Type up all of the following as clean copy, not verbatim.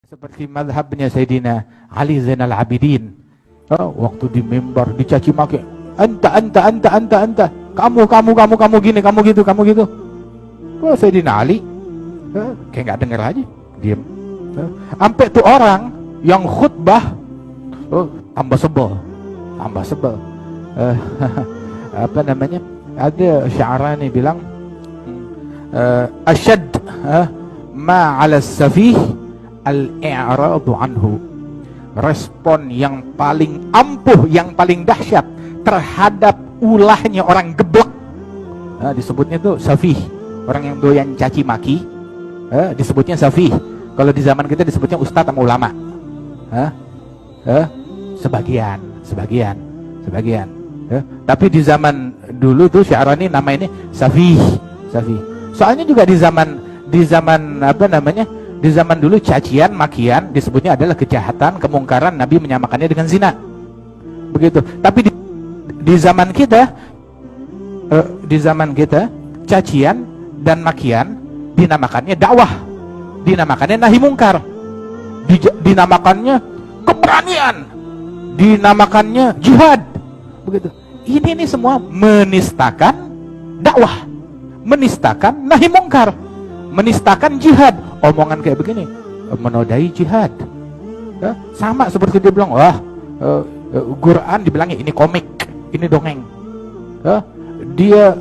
Seperti mazhabnya Sayyidina Ali Zainal Abidin. Waktu di mimbar dicaci maki, anta, kamu gini, kamu gitu. Sayyidina Ali kayak nggak dengar aja, diem. Sampai tuh orang yang khutbah tambah sebel. Apa namanya? Ada Sya'rani bilang asyad ma 'ala safih al-i'radu anhu. Respon yang paling ampuh, yang paling dahsyat terhadap ulahnya orang geblek, disebutnya tuh safih. Orang yang doyan caci maki, disebutnya safih. Kalau di zaman kita disebutnya ustadz sama ulama. Sebagian. Tapi di zaman dulu tuh Sya'rani nama ini safih. Soalnya juga di zaman apa namanya? Di zaman dulu cacian, makian disebutnya adalah kejahatan, kemungkaran. Nabi menyamakannya dengan zina. Begitu. Tapi di zaman kita cacian dan makian dinamakannya dakwah, dinamakannya nahi mungkar, dinamakannya keberanian, dinamakannya jihad. Begitu. Ini semua menistakan dakwah, menistakan nahi mungkar, menistakan jihad. Omongan kayak begini menodai jihad. Sama seperti dia bilang, Quran dibilangnya ini komik, ini dongeng. Dia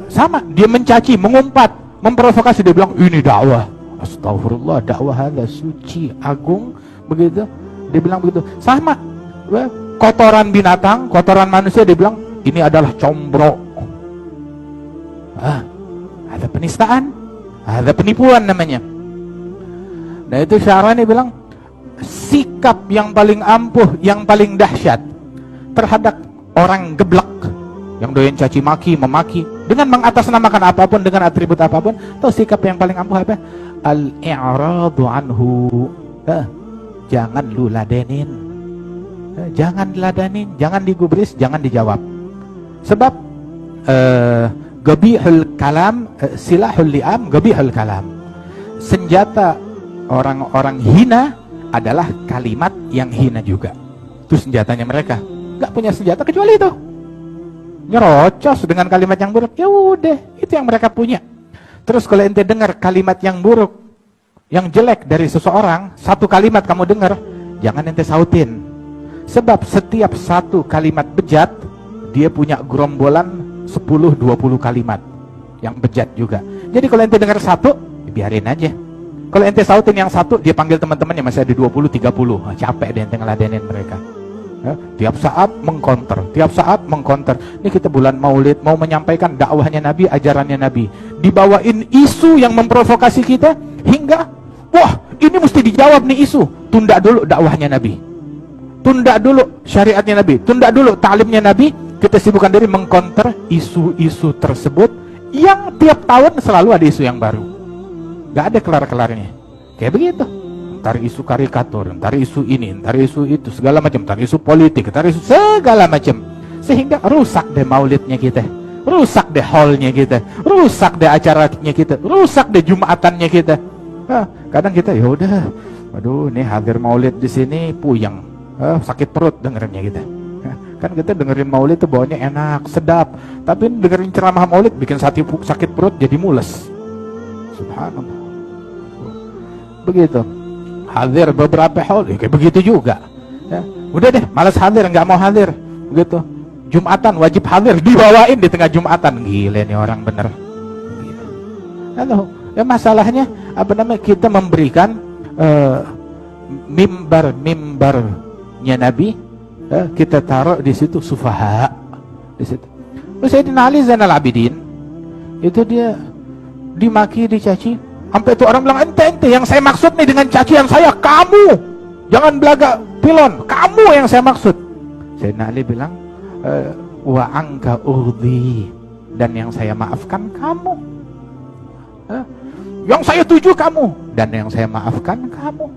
mencaci, mengumpat, memprovokasi, dia bilang ini dakwah. Astagfirullah, dakwah ada suci, agung, begitu. Dia bilang begitu. Sama kotoran binatang, kotoran manusia, dia bilang ini adalah combro. Ada penistaan, ada penipuan namanya. Nah itu Sya'rani bilang sikap yang paling ampuh, yang paling dahsyat terhadap orang geblek yang doyan caci maki, memaki dengan mengatasnamakan apapun, dengan atribut apapun. Tahu sikap yang paling ampuh apa? Al-i'radu anhu. Jangan lu ladenin, jangan diladenin, jangan digubris, jangan dijawab. Sebab gabihul kalam silahul li'am, gabihul kalam. Senjata orang-orang hina adalah kalimat yang hina juga. Itu senjatanya mereka. Gak punya senjata kecuali itu. Nyerocos dengan kalimat yang buruk. Ya udah, itu yang mereka punya. Terus kalau ente dengar kalimat yang buruk, yang jelek dari seseorang, satu kalimat kamu dengar, jangan ente sautin. Sebab setiap satu kalimat bejat, dia punya gerombolan 10-20 kalimat yang bejat juga. Jadi kalau ente dengar satu, biarin aja. Kalau ente sautin yang satu, dia panggil teman-temannya masih ada 20-30. Capek deh ente ngeladenin mereka. Tiap saat mengkonter. Ini kita bulan Maulid mau menyampaikan dakwahnya Nabi, ajarannya Nabi. Dibawain isu yang memprovokasi kita hingga wah, ini mesti dijawab nih isu. Tunda dulu dakwahnya Nabi. Tunda dulu syariatnya Nabi. Tunda dulu ta'limnya Nabi. Kita sibukkan diri mengkonter isu-isu tersebut yang tiap tahun selalu ada isu yang baru. Gak ada kelar-kelarnya. Kayak begitu. Ntar isu karikatur, ntar isu ini, ntar isu itu, segala macam, ntar isu politik, ntar isu segala macam. Sehingga rusak deh maulidnya kita, rusak deh hallnya kita, rusak deh acaranya kita, rusak deh jumatannya kita. Kadang kita ya udah, waduh, nih hadir maulid di sini puyeng, sakit perut dengerinnya kita. Kan kita dengerin maulid tuh bawanya enak, sedap, tapi dengerin ceramah maulid bikin sakit perut jadi mules. Subhanallah. Begitu. Hadir beberapa haul, kayak begitu juga. Udah deh, malas hadir, nggak mau hadir. Begitu. Jumatan wajib hadir, dibawain di tengah Jumatan. Gila nih orang bener. Lalu, masalahnya apa namanya? Kita memberikan mimbarnya Nabi, kita taruh di situ sufaha, di situ. Terus Sayyidina Ali Zainal Abidin itu dia dimaki, dicaci. Sampai itu orang bilang, ente yang saya maksud nih dengan cacian saya, kamu jangan belaga pilon, kamu yang saya maksud. Sayyidina Ali bilang, wa angka urdi, dan yang saya maafkan kamu, yang saya tuju kamu, dan yang saya maafkan kamu.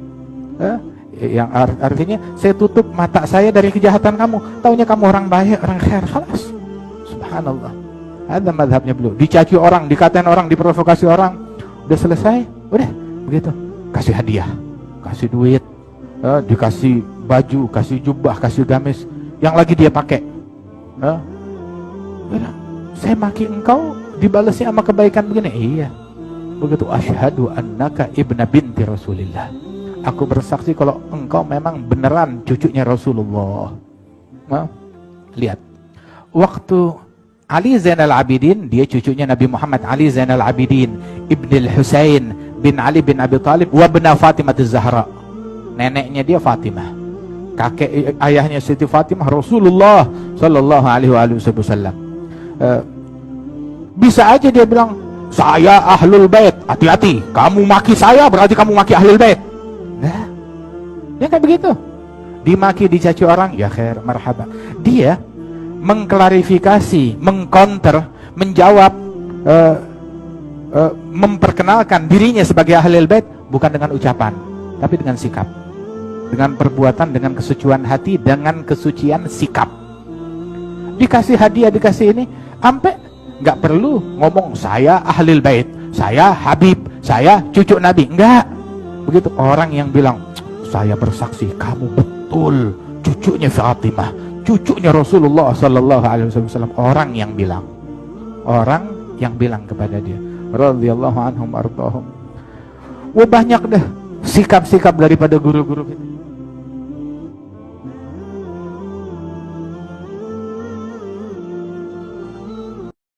Yang artinya saya tutup mata saya dari kejahatan kamu, taunya kamu orang baik, orang khair. Khalas. Subhanallah. Ada mazhabnya beliau. Dicaci orang, dikatain orang, diprovokasi orang, udah selesai, udah begitu, kasih hadiah, kasih duit, dikasih baju, kasih jubah, kasih gamis yang lagi dia pakai. Bilang, saya maki engkau dibalasnya sama kebaikan begini. Iya. Begitu, asyhadu annaka ibna binti Rasulillah. Aku bersaksi kalau engkau memang beneran cucunya Rasulullah. Lihat, waktu Ali Zainal Abidin, dia cucunya Nabi Muhammad Ali Zainal Abidin Ibnul Husain bin Ali bin Abi Thalib wa bna Fatimah Az-Zahra. Neneknya dia Fatimah, kakek ayahnya Siti Fatimah Rasulullah sallallahu alaihi wasallam. Bisa aja dia bilang, saya ahlul bait, hati-hati, kamu maki saya berarti kamu maki ahlul bait. Nah, dia kayak begitu, dimaki dicaci orang, ya khair, marhaba. Dia mengklarifikasi, mengcounter, menjawab, memperkenalkan dirinya sebagai ahlul bait bukan dengan ucapan, tapi dengan sikap, dengan perbuatan, dengan kesucian hati, dengan kesucian sikap. Dikasih hadiah, dikasih ini, sampai nggak perlu ngomong saya ahlul bait, saya Habib, saya cucu Nabi. Enggak. Begitu orang yang bilang, saya bersaksi kamu betul cucunya Fatimah, cucunya Rasulullah sallallahu alaihi wasallam. Orang yang bilang kepada dia, radhiyallahu anhum ardhahum. Wah, banyak deh sikap-sikap daripada guru-guru kita.